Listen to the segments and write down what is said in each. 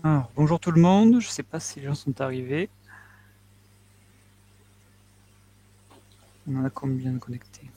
Alors, bonjour tout le monde, je ne sais pas si les gens sont arrivés. On en a combien de connectés?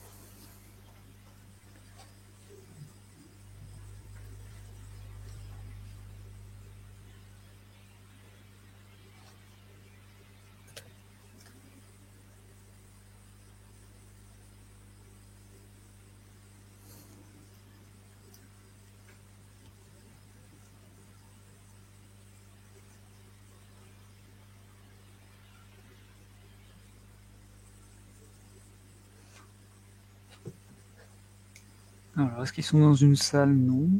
Alors, est-ce qu'ils sont dans une salle? Non.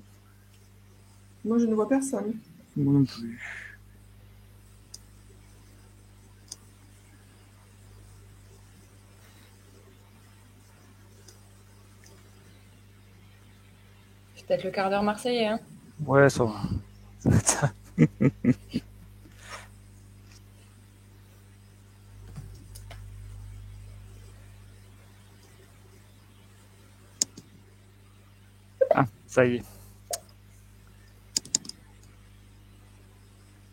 Moi, je ne vois personne. Moi non plus. C'est peut-être le quart d'heure marseillais, hein. Ouais, ça va. Ça va être ça. Ah, ça y est.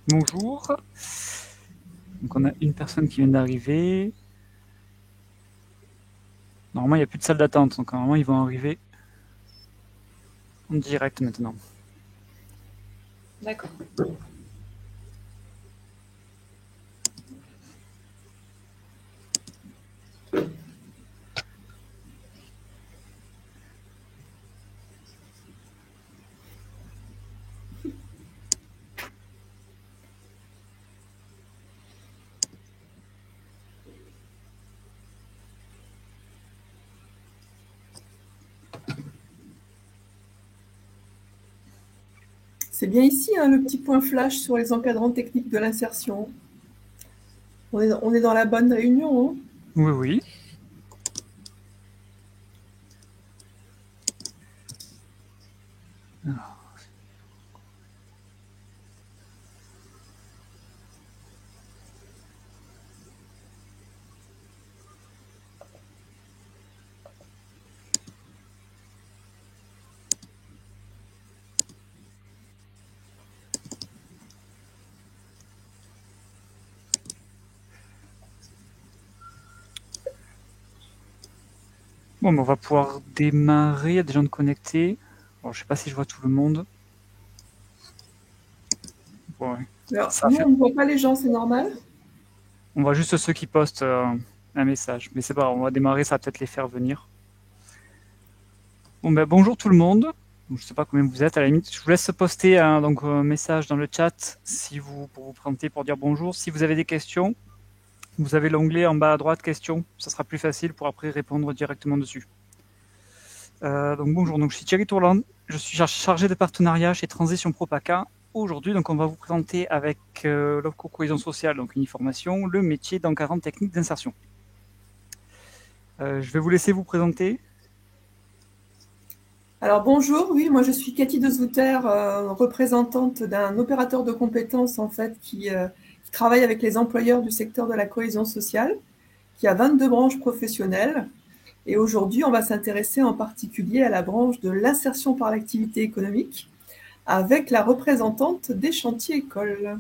Bonjour. Donc, on a une personne qui vient d'arriver. Normalement, il n'y a plus de salle d'attente, donc normalement, ils vont arriver en direct maintenant. D'accord. C'est bien ici, hein, le petit point flash sur les encadrants techniques de l'insertion. On est dans la bonne réunion, hein. Oui, oui. Alors, bon, on va pouvoir démarrer. Il y a des gens de connectés. Bon, je ne sais pas si je vois tout le monde. Ouais. Alors, Ça nous, fait... on ne voit pas les gens, c'est normal. On voit juste ceux qui postent un message. Mais c'est pas grave, on va démarrer, ça va peut-être les faire venir. Bon, ben, bonjour tout le monde. Je ne sais pas combien vous êtes, à la limite. Je vous laisse poster un message dans le chat pour vous présenter, pour dire bonjour. Si vous avez des questions, vous avez l'onglet en bas à droite, questions. Ça sera plus facile pour après répondre directement dessus. Donc bonjour, je suis Thierry Tourland. Je suis chargé de partenariat chez Transition Propaca. Aujourd'hui, on va vous présenter avec l'OFCO Cohésion Sociale, donc une formation, le métier d'encadrant technique d'insertion. Je vais vous laisser vous présenter. Alors bonjour, oui, moi je suis Cathy de Zouter, représentante d'un opérateur de compétences en fait qui travaille avec les employeurs du secteur de la cohésion sociale, qui a 22 branches professionnelles. Et aujourd'hui, on va s'intéresser en particulier à la branche de l'insertion par l'activité économique avec la représentante des chantiers écoles.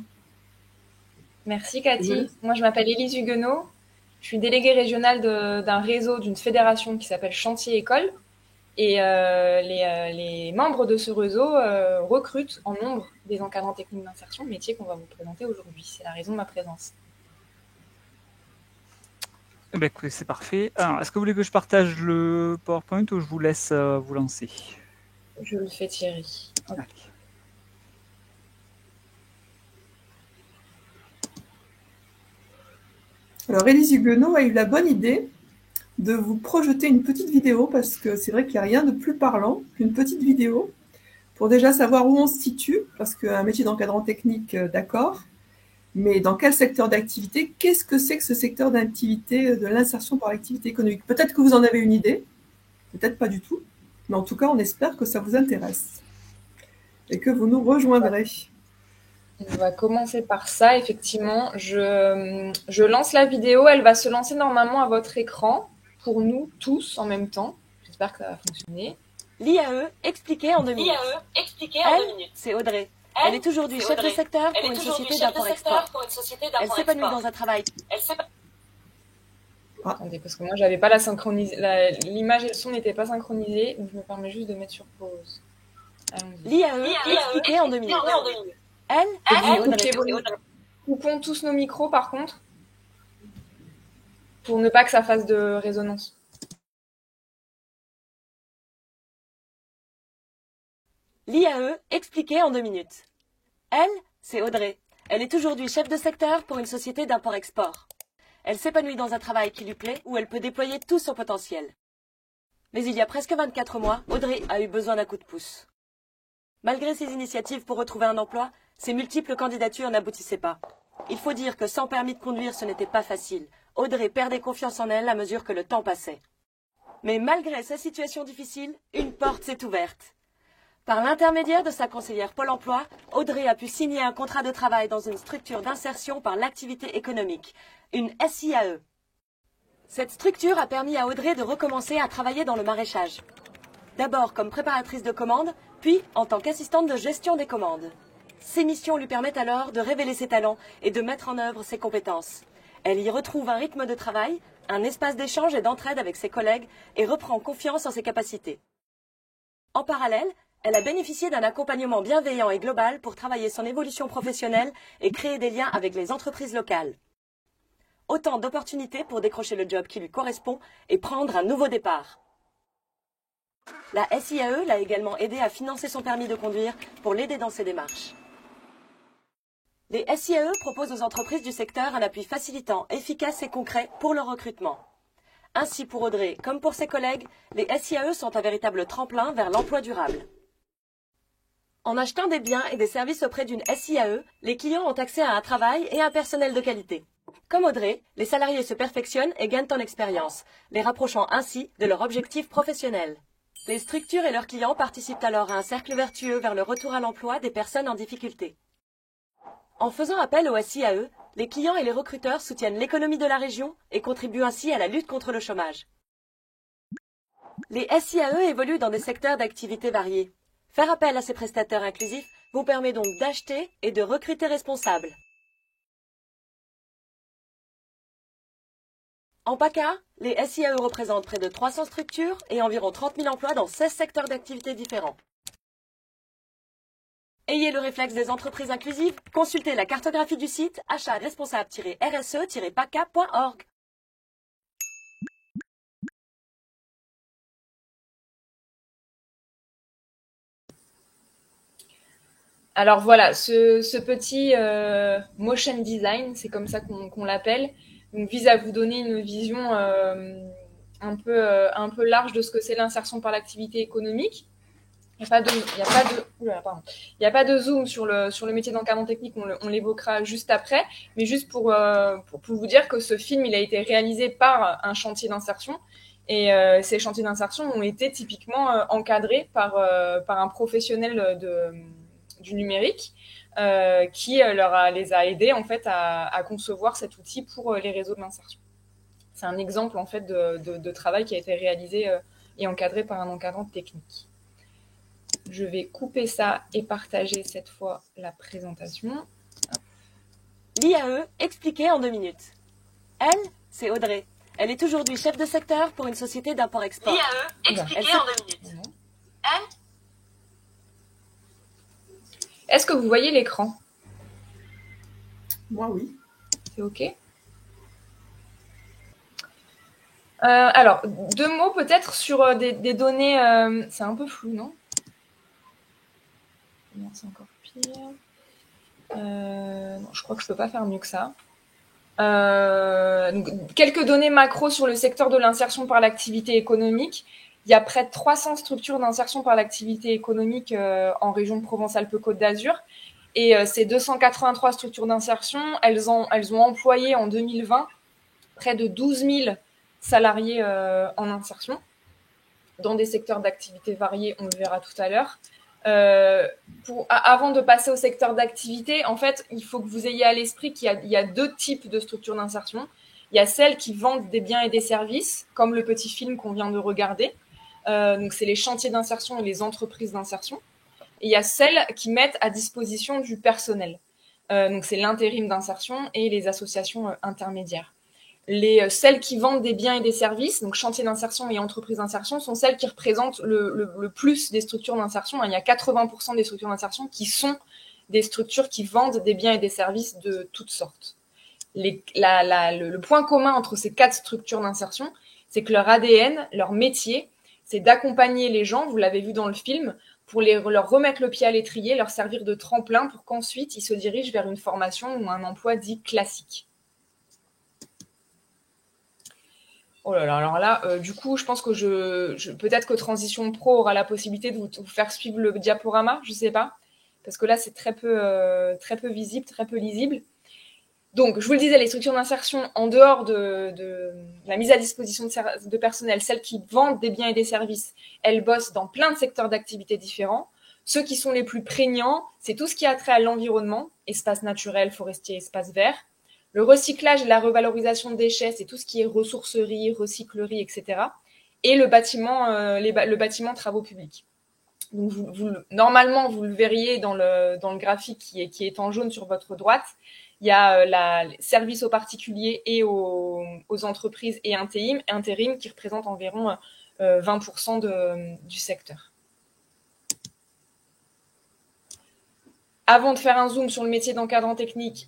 Merci Cathy. Moi, je m'appelle Élise Huguenot. Je suis déléguée régionale d'un réseau, d'une fédération qui s'appelle Chantier École. Et les membres de ce réseau recrutent en nombre des encadrants techniques d'insertion, métier qu'on va vous présenter aujourd'hui. C'est la raison de ma présence. Eh ben, écoutez, c'est parfait. Alors, est-ce que vous voulez que je partage le PowerPoint ou je vous laisse vous lancer? Je le fais Thierry. Hop. Allez. Alors, Élise Huguenot a eu la bonne idée de vous projeter une petite vidéo parce que c'est vrai qu'il n'y a rien de plus parlant qu'une petite vidéo pour déjà savoir où on se situe, parce qu'un métier d'encadrant technique, d'accord, mais dans quel secteur d'activité? Qu'est-ce que c'est que ce secteur d'activité de l'insertion par l'activité économique? Peut-être que vous en avez une idée, peut-être pas du tout, mais en tout cas, on espère que ça vous intéresse et que vous nous rejoindrez. On va commencer par ça, effectivement. Je lance la vidéo, elle va se lancer normalement à votre écran, pour nous tous en même temps. J'espère que ça va fonctionner. L'IAE expliqué en 2 minutes. Elle, c'est Audrey. Elle est aujourd'hui chef de secteur pour une société d'import-export. Elle s'épanouit dans un travail. Attendez, parce que moi, j'avais pas l'image et le son n'étaient pas synchronisés, donc je me permets juste de mettre sur pause. L'IAE expliqué en 2 minutes. Elle est Audrey. Coupons tous nos micros, par contre, pour ne pas que ça fasse de résonance. L'IAE expliqué en 2 minutes. Elle, c'est Audrey. Elle est aujourd'hui chef de secteur pour une société d'import-export. Elle s'épanouit dans un travail qui lui plaît, où elle peut déployer tout son potentiel. Mais il y a presque 24 mois, Audrey a eu besoin d'un coup de pouce. Malgré ses initiatives pour retrouver un emploi, ses multiples candidatures n'aboutissaient pas. Il faut dire que sans permis de conduire, ce n'était pas facile. Audrey perdait confiance en elle à mesure que le temps passait. Mais malgré sa situation difficile, une porte s'est ouverte. Par l'intermédiaire de sa conseillère Pôle emploi, Audrey a pu signer un contrat de travail dans une structure d'insertion par l'activité économique, une SIAE. Cette structure a permis à Audrey de recommencer à travailler dans le maraîchage. D'abord comme préparatrice de commandes, puis en tant qu'assistante de gestion des commandes. Ces missions lui permettent alors de révéler ses talents et de mettre en œuvre ses compétences. Elle y retrouve un rythme de travail, un espace d'échange et d'entraide avec ses collègues et reprend confiance en ses capacités. En parallèle, elle a bénéficié d'un accompagnement bienveillant et global pour travailler son évolution professionnelle et créer des liens avec les entreprises locales. Autant d'opportunités pour décrocher le job qui lui correspond et prendre un nouveau départ. La SIAE l'a également aidé à financer son permis de conduire pour l'aider dans ses démarches. Les SIAE proposent aux entreprises du secteur un appui facilitant, efficace et concret pour leur recrutement. Ainsi pour Audrey comme pour ses collègues, les SIAE sont un véritable tremplin vers l'emploi durable. En achetant des biens et des services auprès d'une SIAE, les clients ont accès à un travail et à un personnel de qualité. Comme Audrey, les salariés se perfectionnent et gagnent en expérience, les rapprochant ainsi de leur objectif professionnel. Les structures et leurs clients participent alors à un cercle vertueux vers le retour à l'emploi des personnes en difficulté. En faisant appel aux SIAE, les clients et les recruteurs soutiennent l'économie de la région et contribuent ainsi à la lutte contre le chômage. Les SIAE évoluent dans des secteurs d'activité variés. Faire appel à ces prestataires inclusifs vous permet donc d'acheter et de recruter responsables. En PACA, les SIAE représentent près de 300 structures et environ 30 000 emplois dans 16 secteurs d'activité différents. Ayez le réflexe des entreprises inclusives, consultez la cartographie du site achat-responsable-rse-paca.org. Alors voilà, ce petit motion design, c'est comme ça qu'on l'appelle, donc vise à vous donner une vision un peu large de ce que c'est l'insertion par l'activité économique. Il n'y a pas de zoom sur le métier d'encadrement technique, on l'évoquera juste après, mais juste pour vous dire que ce film il a été réalisé par un chantier d'insertion et ces chantiers d'insertion ont été typiquement encadrés par un professionnel du numérique qui les a aidés en fait à concevoir cet outil pour les réseaux de l'insertion. C'est un exemple en fait de travail qui a été réalisé et encadré par un encadrant technique. Je vais couper ça et partager cette fois la présentation. L'IAE expliqué en 2 minutes. Elle, c'est Audrey. Elle est aujourd'hui chef de secteur pour une société d'import-export. l'IAE expliqué en 2 minutes. Elle. Est-ce que vous voyez l'écran? Moi, oui. C'est OK. Alors, 2 mots peut-être sur des données... c'est un peu flou, non? Non, c'est encore pire. Non, je crois que je peux pas faire mieux que ça. Donc, quelques données macro sur le secteur de l'insertion par l'activité économique. Il y a près de 300 structures d'insertion par l'activité économique en région de Provence-Alpes-Côte d'Azur. Et ces 283 structures d'insertion, elles ont employé en 2020 près de 12 000 salariés en insertion dans des secteurs d'activité variés, on le verra tout à l'heure. Avant de passer au secteur d'activité, en fait, il faut que vous ayez à l'esprit qu'il y a 2 types de structures d'insertion. Il y a celles qui vendent des biens et des services, comme le petit film qu'on vient de regarder. Donc, c'est les chantiers d'insertion et les entreprises d'insertion. et il y a celles qui mettent à disposition du personnel. Donc c'est l'intérim d'insertion et les associations intermédiaires. Celles qui vendent des biens et des services, donc chantier d'insertion et entreprise d'insertion, sont celles qui représentent le plus des structures d'insertion. Il y a 80% des structures d'insertion qui sont des structures qui vendent des biens et des services de toutes sortes. Le point commun entre ces 4 structures d'insertion, c'est que leur ADN, leur métier, c'est d'accompagner les gens, vous l'avez vu dans le film, pour leur remettre le pied à l'étrier, leur servir de tremplin pour qu'ensuite ils se dirigent vers une formation ou un emploi dit classique. Oh là là, alors là, du coup, je pense que peut-être que Transition Pro aura la possibilité de vous faire suivre le diaporama, je sais pas, parce que là, c'est très peu visible, très peu lisible. Donc, je vous le disais, les structures d'insertion, en dehors de la mise à disposition de personnel, celles qui vendent des biens et des services, elles bossent dans plein de secteurs d'activité différents. Ceux qui sont les plus prégnants, c'est tout ce qui a trait à l'environnement, espace naturel, forestier, espace vert. Le recyclage et la revalorisation de déchets, c'est tout ce qui est ressourcerie, recyclerie, etc. Et le bâtiment travaux publics. Donc normalement, vous le verriez dans le graphique qui est en jaune sur votre droite. Il y a service aux particuliers et aux entreprises et intérim qui représentent environ 20% du secteur. Avant de faire un zoom sur le métier d'encadrant technique,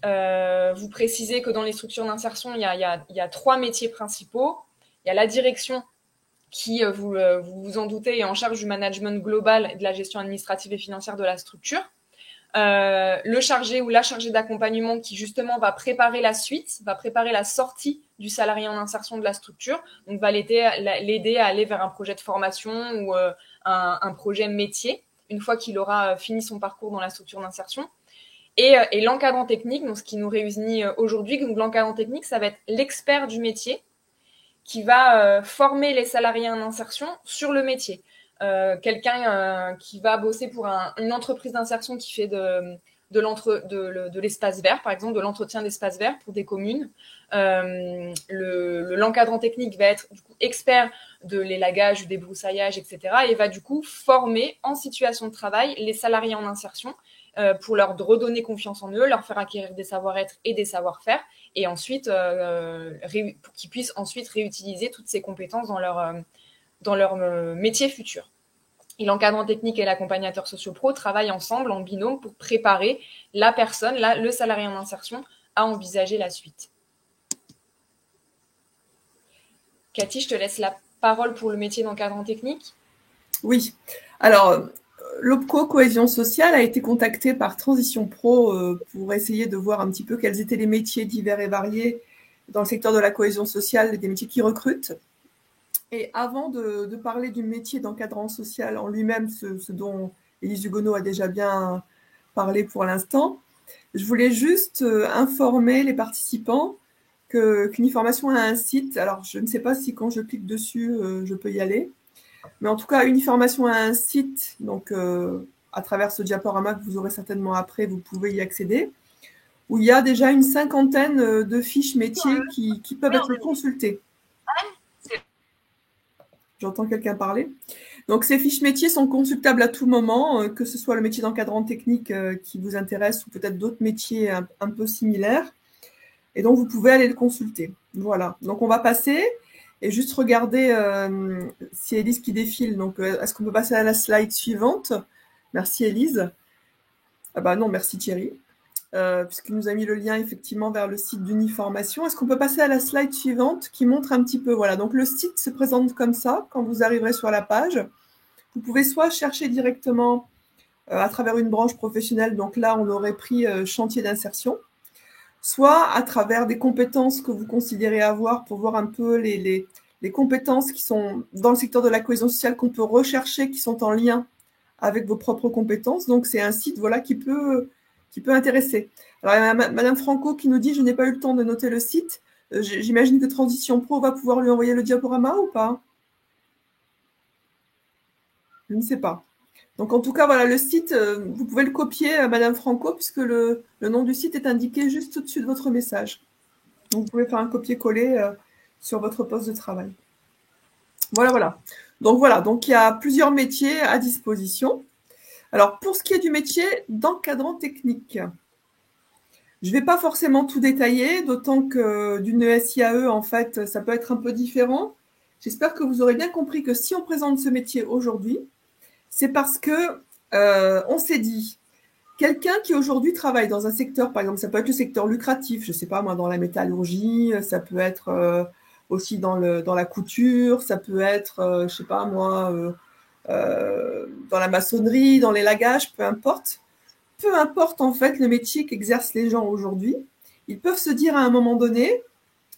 vous précisez que dans les structures d'insertion, il y a 3 métiers principaux. Il y a la direction qui, vous vous en doutez, est en charge du management global et de la gestion administrative et financière de la structure. Le chargé ou la chargée d'accompagnement qui justement va préparer la suite, va préparer la sortie du salarié en insertion de la structure, donc va l'aider à aller vers un projet de formation ou un projet métier, une fois qu'il aura fini son parcours dans la structure d'insertion. Et l'encadrant technique, donc ce qui nous réunit aujourd'hui, donc l'encadrant technique, ça va être l'expert du métier qui va former les salariés en insertion sur le métier. Quelqu'un qui va bosser pour une entreprise d'insertion qui fait de l'espace vert, par exemple, de l'entretien d'espace vert pour des communes. L'encadrant technique va être du coup expert de l'élagage, du débroussaillage, etc. et va du coup former en situation de travail les salariés en insertion pour leur redonner confiance en eux, leur faire acquérir des savoir-être et des savoir-faire, et ensuite pour qu'ils puissent ensuite réutiliser toutes ces compétences dans leur métier futur. Et l'encadrant technique et l'accompagnateur socio-pro travaillent ensemble en binôme pour préparer la personne, le salarié en insertion, à envisager la suite. Cathy, je te laisse la parole pour le métier d'encadrant technique. Oui. Alors, l'OPCO Cohésion Sociale a été contacté par Transition Pro pour essayer de voir un petit peu quels étaient les métiers divers et variés dans le secteur de la cohésion sociale, des métiers qui recrutent. Et avant de parler du métier d'encadrant social en lui-même, ce dont Élise Hugonneau a déjà bien parlé pour l'instant, je voulais juste informer les participants qu'Uniformation a un site. Alors, je ne sais pas si quand je clique dessus, je peux y aller. Mais en tout cas, Uniformation a un site. Donc, à travers ce diaporama que vous aurez certainement après, vous pouvez y accéder. Où il y a déjà une 50aine de fiches métiers qui peuvent être consultées. J'entends quelqu'un parler. Donc, ces fiches métiers sont consultables à tout moment, que ce soit le métier d'encadrant technique qui vous intéresse ou peut-être d'autres métiers un peu similaires. Et donc, vous pouvez aller le consulter. Voilà. Donc, on va passer et juste regarder si Élise qui défile. Donc, est-ce qu'on peut passer à la slide suivante? Merci, Élise. Ah bah non, merci Thierry. Puisqu'il nous a mis le lien effectivement vers le site d'Uniformation. Est-ce qu'on peut passer à la slide suivante qui montre un petit peu, voilà, donc le site se présente comme ça quand vous arriverez sur la page. Vous pouvez soit chercher directement à travers une branche professionnelle, donc là on aurait pris chantier d'insertion, soit à travers des compétences que vous considérez avoir pour voir un peu les compétences qui sont dans le secteur de la cohésion sociale qu'on peut rechercher, qui sont en lien avec vos propres compétences. Donc c'est un site voilà, qui peut intéresser. Alors, il y a Madame Franco qui nous dit « Je n'ai pas eu le temps de noter le site ». J'imagine que Transition Pro va pouvoir lui envoyer le diaporama ou pas? Je ne sais pas. Donc, en tout cas, voilà, le site, vous pouvez le copier, Madame Franco, puisque le nom du site est indiqué juste au-dessus de votre message. Donc, vous pouvez faire un copier-coller sur votre poste de travail. Voilà. Donc, il y a plusieurs métiers à disposition. Alors, pour ce qui est du métier d'encadrant technique, je ne vais pas forcément tout détailler, d'autant que d'une SIAE, en fait, ça peut être un peu différent. J'espère que vous aurez bien compris que si on présente ce métier aujourd'hui, c'est parce que on s'est dit, quelqu'un qui aujourd'hui travaille dans un secteur, par exemple, ça peut être le secteur lucratif, je ne sais pas moi, dans la métallurgie, ça peut être aussi dans la couture, ça peut être, je ne sais pas moi, dans la maçonnerie, dans l'élagage, peu importe. Peu importe en fait le métier qu'exercent les gens aujourd'hui, ils peuvent se dire à un moment donné,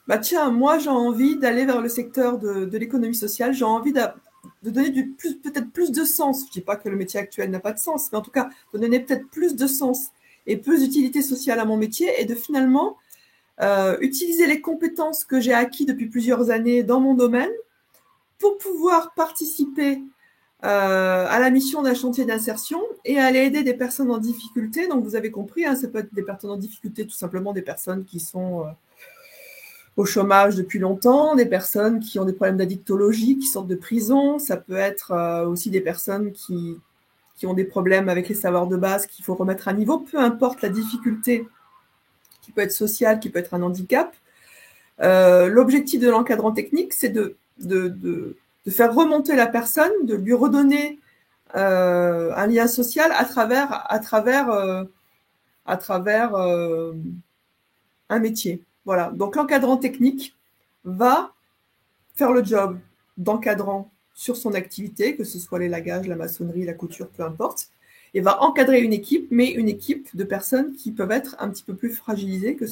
bah tiens, moi j'ai envie d'aller vers le secteur de l'économie sociale, j'ai envie de donner peut-être plus de sens. Je ne dis pas que le métier actuel n'a pas de sens, mais en tout cas, de donner peut-être plus de sens et plus d'utilité sociale à mon métier et de finalement utiliser les compétences que j'ai acquises depuis plusieurs années dans mon domaine pour pouvoir participer à la mission d'un chantier d'insertion et à aller aider des personnes en difficulté. Donc, vous avez compris, hein, ça peut être des personnes en difficulté, tout simplement des personnes qui sont au chômage depuis longtemps, des personnes qui ont des problèmes d'addictologie, qui sortent de prison. Ça peut être aussi des personnes qui ont des problèmes avec les savoirs de base qu'il faut remettre à niveau, peu importe la difficulté qui peut être sociale, qui peut être un handicap. L'objectif de l'encadrant technique, c'est de faire remonter la personne, de lui redonner un lien social à travers un métier. Voilà. Donc l'encadrant technique va faire le job d'encadrant sur son activité, que ce soit l'élagage, la maçonnerie, la couture, peu importe, et va encadrer une équipe, mais une équipe de personnes qui peuvent être un petit peu plus fragilisées que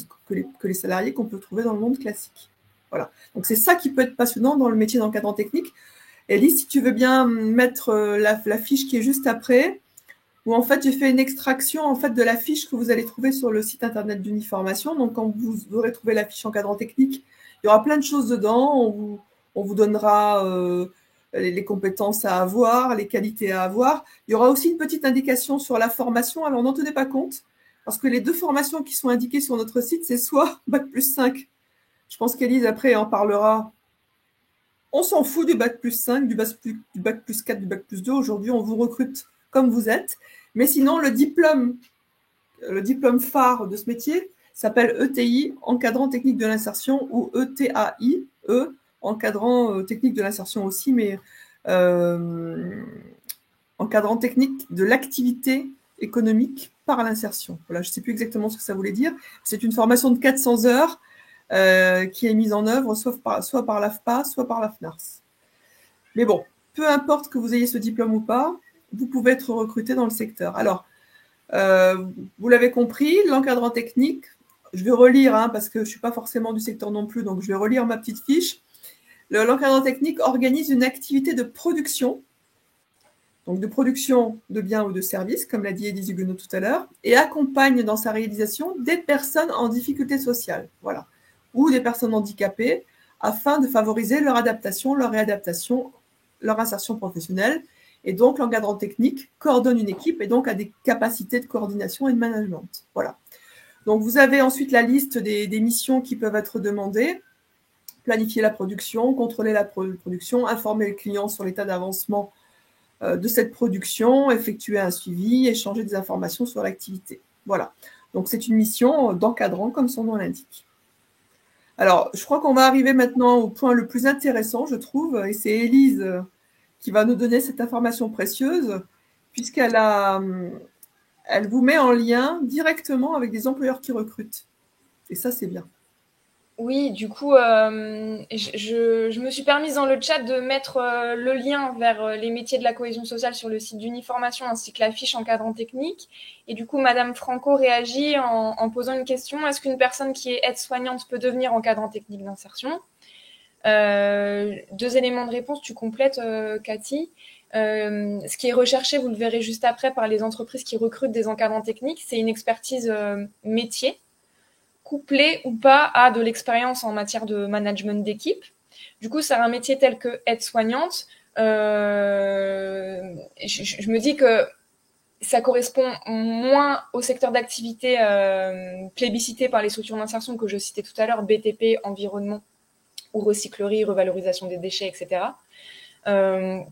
les salariés qu'on peut trouver dans le monde classique. Voilà. Donc c'est ça qui peut être passionnant dans le métier d'encadrant technique. Elise, si tu veux bien mettre la fiche qui est juste après, où en fait j'ai fait une extraction en fait de la fiche que vous allez trouver sur le site internet d'Uniformation. Donc quand vous aurez trouvé la fiche encadrant technique, il y aura plein de choses dedans. On vous donnera les compétences à avoir, les qualités à avoir. Il y aura aussi une petite indication sur la formation. Alors n'en tenez pas compte, parce que les deux formations qui sont indiquées sur notre site, c'est soit Bac+5. Je pense qu'Élise après en parlera. On s'en fout du Bac+5, du Bac+4, du Bac+2. Aujourd'hui, on vous recrute comme vous êtes. Mais sinon, le diplôme phare de ce métier s'appelle ETI, encadrant technique de l'insertion, ou ETAI, encadrant technique de l'insertion aussi, mais encadrant technique de l'activité économique par l'insertion. Voilà, je ne sais plus exactement ce que ça voulait dire. C'est une formation de 400 heures qui est mise en œuvre soit par l'AFPA, soit par la FNARS. Mais bon, peu importe que vous ayez ce diplôme ou pas, vous pouvez être recruté dans le secteur. Alors, vous l'avez compris, l'encadrant technique, je vais relire, hein, parce que je ne suis pas forcément du secteur non plus, donc je vais relire ma petite fiche. L'encadrant technique organise une activité de production, donc de production de biens ou de services, comme l'a dit Élise Huguenot tout à l'heure, et accompagne dans sa réalisation des personnes en difficulté sociale, voilà, ou des personnes handicapées, afin de favoriser leur adaptation, leur réadaptation, leur insertion professionnelle. Et donc, l'encadrant technique coordonne une équipe et donc a des capacités de coordination et de management. Voilà. Donc, vous avez ensuite la liste des missions qui peuvent être demandées. Planifier la production, contrôler la production, informer le client sur l'état d'avancement de cette production, effectuer un suivi, échanger des informations sur l'activité. Voilà. Donc, c'est une mission d'encadrant, comme son nom l'indique. Alors, je crois qu'on va arriver maintenant au point le plus intéressant, je trouve, et c'est Élise qui va nous donner cette information précieuse, puisqu'elle vous met en lien directement avec des employeurs qui recrutent. Et ça, c'est bien. Oui, du coup, je me suis permise dans le chat de mettre le lien vers les métiers de la cohésion sociale sur le site d'Uniformation ainsi que la fiche encadrant technique. Et du coup, Madame Franco réagit en posant une question. Est-ce qu'une personne qui est aide-soignante peut devenir encadrant technique d'insertion ? 2 éléments de réponse, tu complètes, Cathy. Ce qui est recherché, vous le verrez juste après, par les entreprises qui recrutent des encadrants techniques, c'est une expertise métier, couplée ou pas à de l'expérience en matière de management d'équipe. Du coup, c'est un métier tel que aide-soignante. Je me dis que ça correspond moins au secteur d'activité plébiscité par les structures d'insertion que je citais tout à l'heure, BTP, environnement, ou recyclerie, revalorisation des déchets, etc.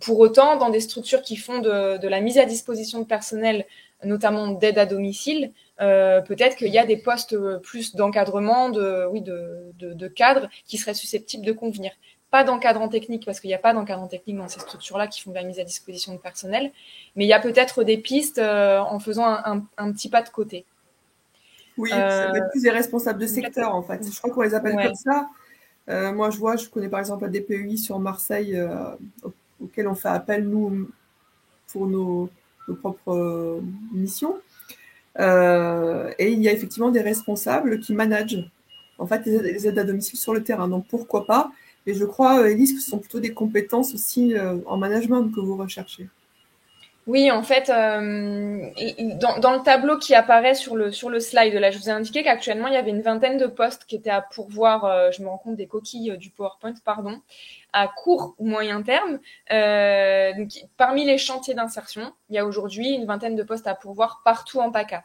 Pour autant, dans des structures qui font de la mise à disposition de personnel, notamment d'aide à domicile, peut-être qu'il y a des postes plus d'encadrement, de cadres qui seraient susceptibles de convenir. Pas d'encadrant technique, parce qu'il n'y a pas d'encadrant technique dans ces structures-là qui font de la mise à disposition de personnel, mais il y a peut-être des pistes en faisant un petit pas de côté. Oui, ça va être plus des responsables de secteur, en fait. Je crois qu'on les appelle comme ça. Moi, je connais par exemple la DPEI sur Marseille, auquel on fait appel, nous, pour nos propres missions. Et il y a effectivement des responsables qui managent en fait les aides à domicile sur le terrain. Donc pourquoi pas. Et je crois, Élise, que ce sont plutôt des compétences aussi en management que vous recherchez. Oui, en fait, dans le tableau qui apparaît sur le slide, là, je vous ai indiqué qu'actuellement, il y avait une vingtaine de postes qui étaient à pourvoir, je me rends compte des coquilles du PowerPoint, pardon, à court ou moyen terme. Donc, parmi les chantiers d'insertion, il y a aujourd'hui une vingtaine de postes à pourvoir partout en PACA.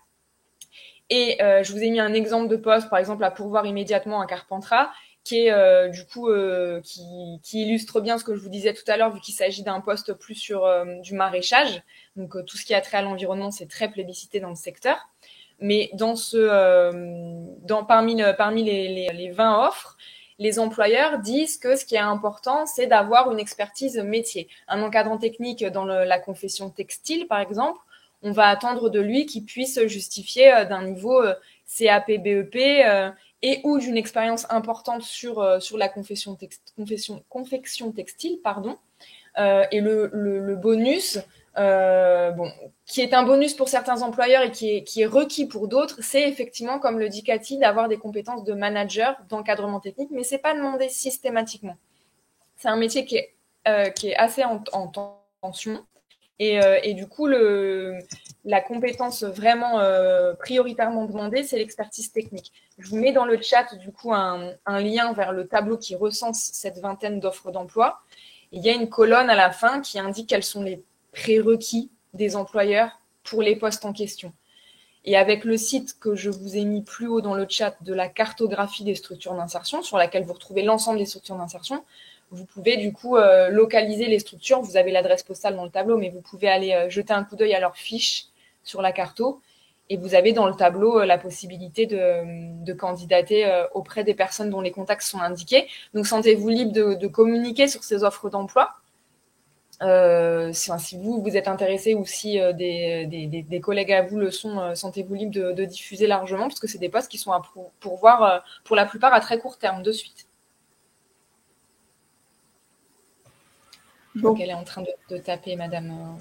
Et je vous ai mis un exemple de poste, par exemple, à pourvoir immédiatement à Carpentras, qui est qui illustre bien ce que je vous disais tout à l'heure, vu qu'il s'agit d'un poste plus sur du maraîchage. Donc tout ce qui a trait à l'environnement, c'est très plébiscité dans le secteur. Mais parmi les 20 offres, les employeurs disent que ce qui est important, c'est d'avoir une expertise métier. Un encadrant technique dans la confection textile, par exemple, on va attendre de lui qu'il puisse justifier d'un niveau CAP, BEP et ou d'une expérience importante sur la confection textile, pardon. Et le bonus, qui est un bonus pour certains employeurs et qui est requis pour d'autres, c'est effectivement, comme le dit Cathy, d'avoir des compétences de manager, d'encadrement technique, mais c'est pas demandé systématiquement. C'est un métier qui est assez en tension. Et du coup, la compétence vraiment prioritairement demandée, c'est l'expertise technique. Je vous mets dans le chat, du coup, un lien vers le tableau qui recense cette vingtaine d'offres d'emploi. Il y a une colonne à la fin qui indique quels sont les prérequis des employeurs pour les postes en question. Et avec le site que je vous ai mis plus haut dans le chat de la cartographie des structures d'insertion, sur laquelle vous retrouvez l'ensemble des structures d'insertion, vous pouvez du coup localiser les structures. Vous avez l'adresse postale dans le tableau, mais vous pouvez aller jeter un coup d'œil à leurs fiches sur la carto. Et vous avez dans le tableau la possibilité de candidater auprès des personnes dont les contacts sont indiqués. Donc, sentez-vous libre de communiquer sur ces offres d'emploi. Si vous êtes intéressé ou si des collègues à vous le sont, sentez-vous libre de diffuser largement, parce que c'est des postes qui sont à pourvoir pour la plupart à très court terme, de suite. Donc, elle est en train de taper, madame.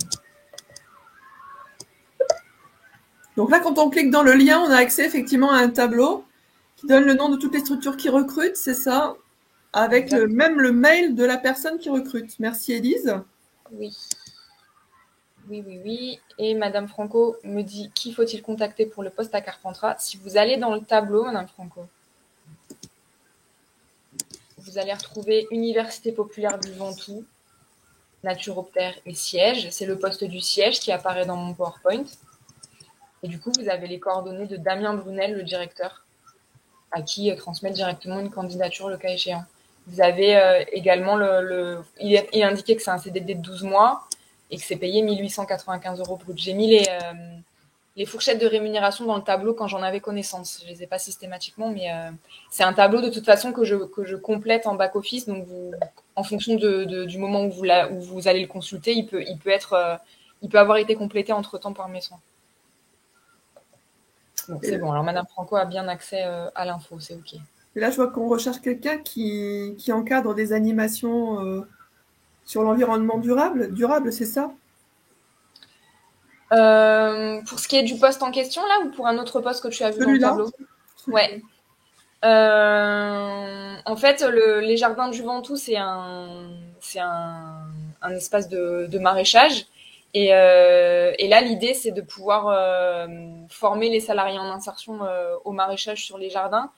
Donc là, quand on clique dans le lien, on a accès effectivement à un tableau qui donne le nom de toutes les structures qui recrutent, c'est ça, avec même le mail de la personne qui recrute. Merci, Élise. Oui. Oui. Et madame Franco me dit qui faut-il contacter pour le poste à Carpentras. Si vous allez dans le tableau, madame Franco, vous allez retrouver Université populaire du Ventoux, Naturoptère et siège. C'est le poste du siège qui apparaît dans mon PowerPoint. Et du coup, vous avez les coordonnées de Damien Brunel, le directeur, à qui transmettre directement une candidature le cas échéant. Vous avez également il est indiqué que c'est un CDD de 12 mois et que c'est payé 1 895 € brut. J'ai mis les fourchettes de rémunération dans le tableau quand j'en avais connaissance. Je les ai pas systématiquement, mais c'est un tableau de toute façon que je complète en back-office. Donc, en fonction du moment où vous allez le consulter, il peut avoir été complété entre-temps par mes soins. Donc, c'est bon. Alors, madame Franco a bien accès à l'info, c'est OK. Et là, je vois qu'on recherche quelqu'un qui encadre des animations sur l'environnement durable. Durable, c'est ça? Pour ce qui est du poste en question, là, ou pour un autre poste que tu as vu dans le tableau? Ouais. En fait, les jardins du Ventoux, c'est un espace de maraîchage. Et là, l'idée, c'est de pouvoir former les salariés en insertion au maraîchage sur les jardins.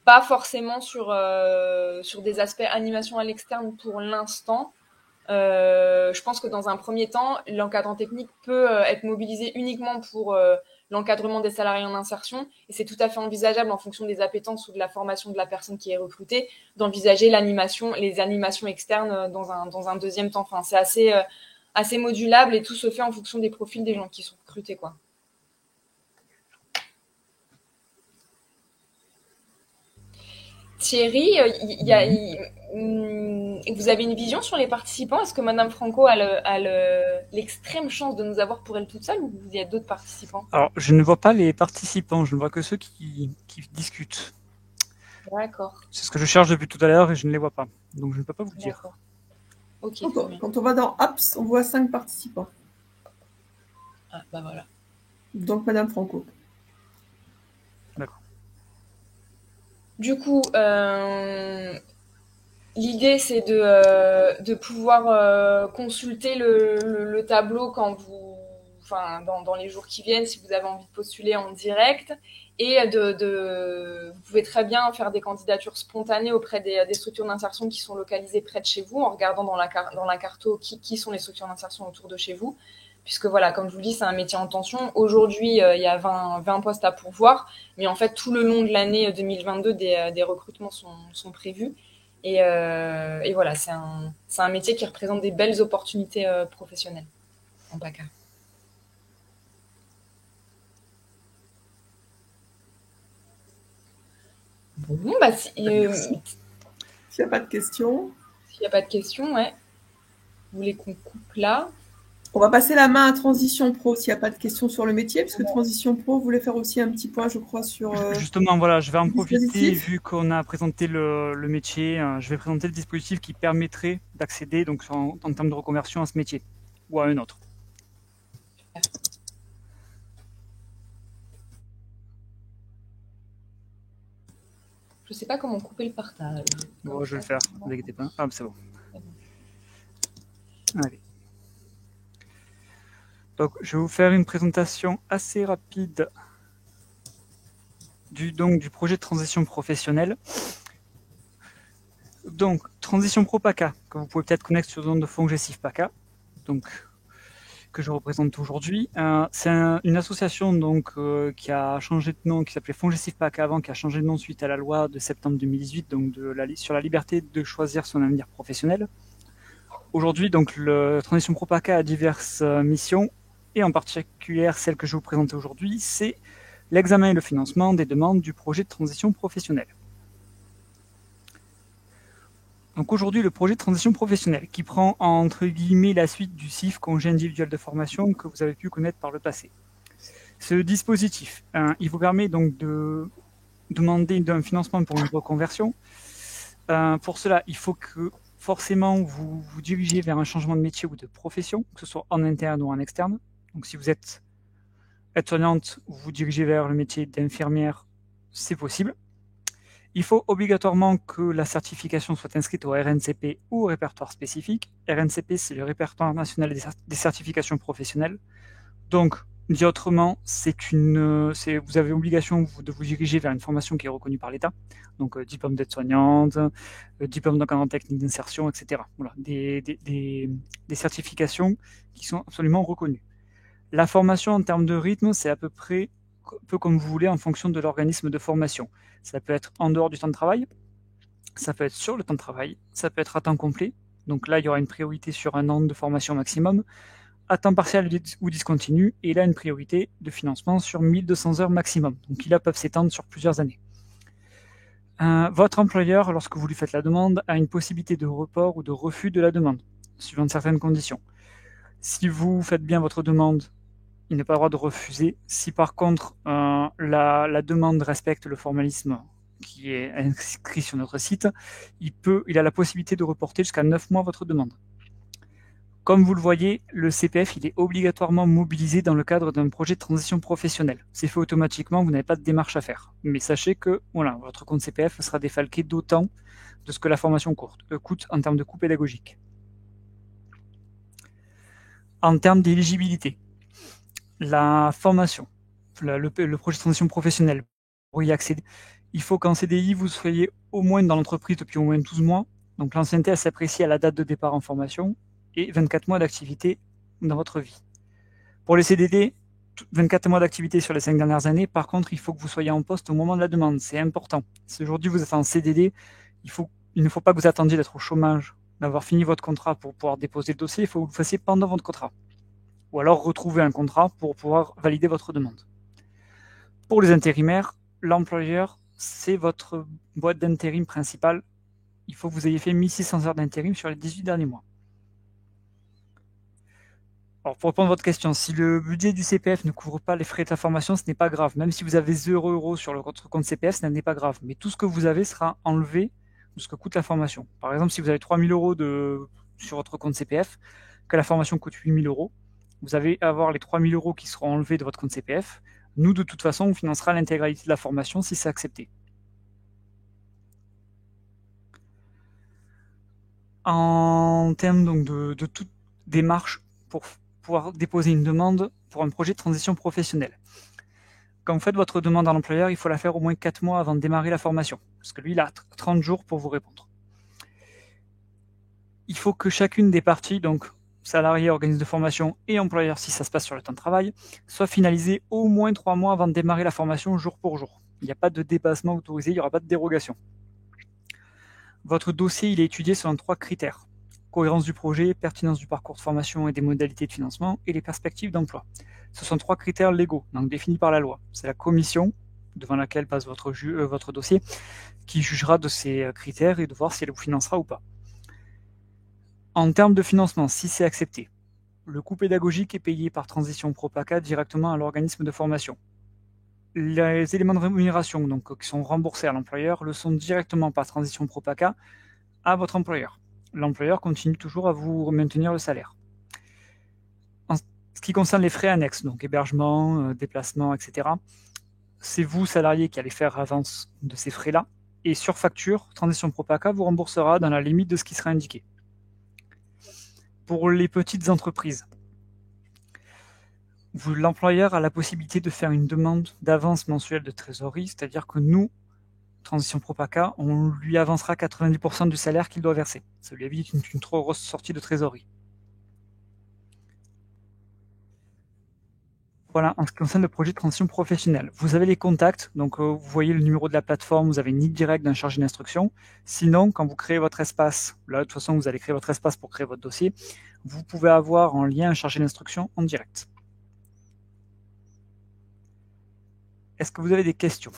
Pas forcément sur des aspects animation à l'externe pour l'instant. Je je pense que dans un premier temps, l'encadrant technique peut être mobilisé uniquement pour l'encadrement des salariés en insertion. Et c'est tout à fait envisageable, en fonction des appétences ou de la formation de la personne qui est recrutée, d'envisager les animations externes dans un deuxième temps. Enfin, c'est assez modulable et tout se fait en fonction des profils des gens qui sont recrutés, quoi. Thierry, vous avez une vision sur les participants? Est-ce que Madame Franco a l'extrême chance de nous avoir pour elle toute seule, ou il y a d'autres participants? Alors, je ne vois pas les participants, je ne vois que ceux qui discutent. D'accord. C'est ce que je cherche depuis tout à l'heure et je ne les vois pas. Donc, je ne peux pas vous dire. Ok. Quand on va dans Apps, on voit 5 participants. Ah, bah voilà. Donc, Madame Franco. D'accord. Du coup, l'idée, c'est de pouvoir consulter le tableau dans les jours qui viennent, si vous avez envie de postuler en direct. Et vous pouvez très bien faire des candidatures spontanées auprès des structures d'insertion qui sont localisées près de chez vous, en regardant dans la carto qui sont les structures d'insertion autour de chez vous. Puisque voilà, comme je vous le dis, c'est un métier en tension. Aujourd'hui, il y a 20 postes à pourvoir, mais en fait, tout le long de l'année 2022, des recrutements sont prévus. Et voilà, c'est un métier qui représente des belles opportunités professionnelles en PACA. Bon, bah, s'il n'y a pas de questions. S'il n'y a pas de questions, ouais. Vous voulez qu'on coupe là? On va passer la main à Transition Pro s'il n'y a pas de questions sur le métier, puisque Transition Pro voulait faire aussi un petit point, je crois, sur... Justement, voilà, je vais en profiter, vu qu'on a présenté le métier, je vais présenter le dispositif qui permettrait d'accéder donc en termes de reconversion à ce métier ou à un autre. Je ne sais pas comment couper le partage. Bon, je vais le faire, ne vous inquiétez pas. Ah, c'est bon. Allez. Donc, je vais vous faire une présentation assez rapide du projet de transition professionnelle. Donc, Transition Pro PACA, que vous pouvez peut-être connaître sur le nom de FONGESIF PACA, donc, que je représente aujourd'hui. C'est une association donc, qui a changé de nom, qui s'appelait FONGESIF PACA avant, qui a changé de nom suite à la loi de septembre 2018 donc sur la liberté de choisir son avenir professionnel. Aujourd'hui, donc, le Transition Pro PACA a diverses missions, et en particulier celle que je vais vous présenter aujourd'hui, c'est l'examen et le financement des demandes du projet de transition professionnelle. Donc aujourd'hui, le projet de transition professionnelle qui prend entre guillemets la suite du CIF, congé individuel de formation, que vous avez pu connaître par le passé. Ce dispositif, il vous permet donc de demander un financement pour une reconversion. Pour cela, il faut que forcément vous vous dirigez vers un changement de métier ou de profession, que ce soit en interne ou en externe. Donc si vous êtes aide-soignante, vous vous dirigez vers le métier d'infirmière, c'est possible. Il faut obligatoirement que la certification soit inscrite au RNCP ou au répertoire spécifique. RNCP, c'est le répertoire national des certifications professionnelles. Donc, dit autrement, vous avez obligation de vous diriger vers une formation qui est reconnue par l'État. Donc, diplôme d'aide-soignante, diplôme d'encadrement technique d'insertion, etc. Voilà, des certifications qui sont absolument reconnues. La formation en termes de rythme, c'est à peu près un peu comme vous voulez en fonction de l'organisme de formation. Ça peut être en dehors du temps de travail, ça peut être sur le temps de travail, ça peut être à temps complet. Donc là, il y aura une priorité sur 1 an de formation maximum, à temps partiel ou discontinu, et là, une priorité de financement sur 1200 heures maximum. Donc ils peuvent s'étendre sur plusieurs années. Votre employeur, lorsque vous lui faites la demande, a une possibilité de report ou de refus de la demande, suivant certaines conditions. Si vous faites bien votre demande, il n'a pas le droit de refuser. Si par contre la demande respecte le formalisme qui est inscrit sur notre site, il a la possibilité de reporter jusqu'à 9 mois votre demande. Comme vous le voyez, le CPF il est obligatoirement mobilisé dans le cadre d'un projet de transition professionnelle. C'est fait automatiquement, vous n'avez pas de démarche à faire. Mais sachez que voilà, votre compte CPF sera défalqué d'autant de ce que la formation coûte en termes de coût pédagogique. En termes d'éligibilité, la formation, le projet de transition professionnelle, pour y accéder, il faut qu'en CDI, vous soyez au moins dans l'entreprise depuis au moins 12 mois. Donc l'ancienneté, elle s'apprécie à la date de départ en formation. et 24 mois d'activité dans votre vie. Pour les CDD, 24 mois d'activité sur les 5 dernières années. Par contre, il faut que vous soyez en poste au moment de la demande. C'est important. Si aujourd'hui vous êtes en CDD, il ne faut pas que vous attendiez d'être au chômage, d'avoir fini votre contrat pour pouvoir déposer le dossier. Il faut que vous le fassiez pendant votre contrat. Ou alors retrouver un contrat pour pouvoir valider votre demande. Pour les intérimaires, l'employeur, c'est votre boîte d'intérim principale. Il faut que vous ayez fait 1600 heures d'intérim sur les 18 derniers mois. Alors, pour répondre à votre question, si le budget du CPF ne couvre pas les frais de la formation, ce n'est pas grave. Même si vous avez 0 € sur votre compte CPF, ce n'est pas grave. Mais tout ce que vous avez sera enlevé de ce que coûte la formation. Par exemple, si vous avez 3 000 € sur votre compte CPF, que la formation coûte 8 000 €, vous allez avoir les 3 000 € qui seront enlevés de votre compte CPF. Nous, de toute façon, on financera l'intégralité de la formation si c'est accepté. En termes donc de toute démarche pour pouvoir déposer une demande pour un projet de transition professionnelle. Quand vous faites votre demande à l'employeur, il faut la faire au moins 4 mois avant de démarrer la formation, parce que lui, il a 30 jours pour vous répondre. Il faut que chacune des parties, donc salarié, organisme de formation et employeur, si ça se passe sur le temps de travail, soit finalisée au moins 3 mois avant de démarrer la formation jour pour jour. Il n'y a pas de dépassement autorisé, il n'y aura pas de dérogation. Votre dossier, il est étudié selon 3 critères. Cohérence du projet, pertinence du parcours de formation et des modalités de financement, et les perspectives d'emploi. Ce sont 3 critères légaux, donc définis par la loi. C'est la commission, devant laquelle passe votre dossier, qui jugera de ces critères et de voir si elle vous financera ou pas. En termes de financement, si c'est accepté, le coût pédagogique est payé par Transition Pro-PACA directement à l'organisme de formation. Les éléments de rémunération donc, qui sont remboursés à l'employeur le sont directement par Transition Pro-PACA à votre employeur. L'employeur continue toujours à vous maintenir le salaire. En ce qui concerne les frais annexes, donc hébergement, déplacement, etc., c'est vous, salarié, qui allez faire avance de ces frais-là. Et sur facture, Transition Pro-PACA vous remboursera dans la limite de ce qui sera indiqué. Pour les petites entreprises, l'employeur a la possibilité de faire une demande d'avance mensuelle de trésorerie, c'est-à-dire que nous, Transition Pro-PACA, on lui avancera 90% du salaire qu'il doit verser. Ça lui évite une trop grosse sortie de trésorerie. Voilà, en ce qui concerne le projet de transition professionnelle. Vous avez les contacts, donc vous voyez le numéro de la plateforme, vous avez une ligne directe d'un chargé d'instruction. Sinon, quand vous créez votre espace, là de toute façon vous allez créer votre espace pour créer votre dossier, vous pouvez avoir en lien un chargé d'instruction en direct. Est-ce que vous avez des questions ?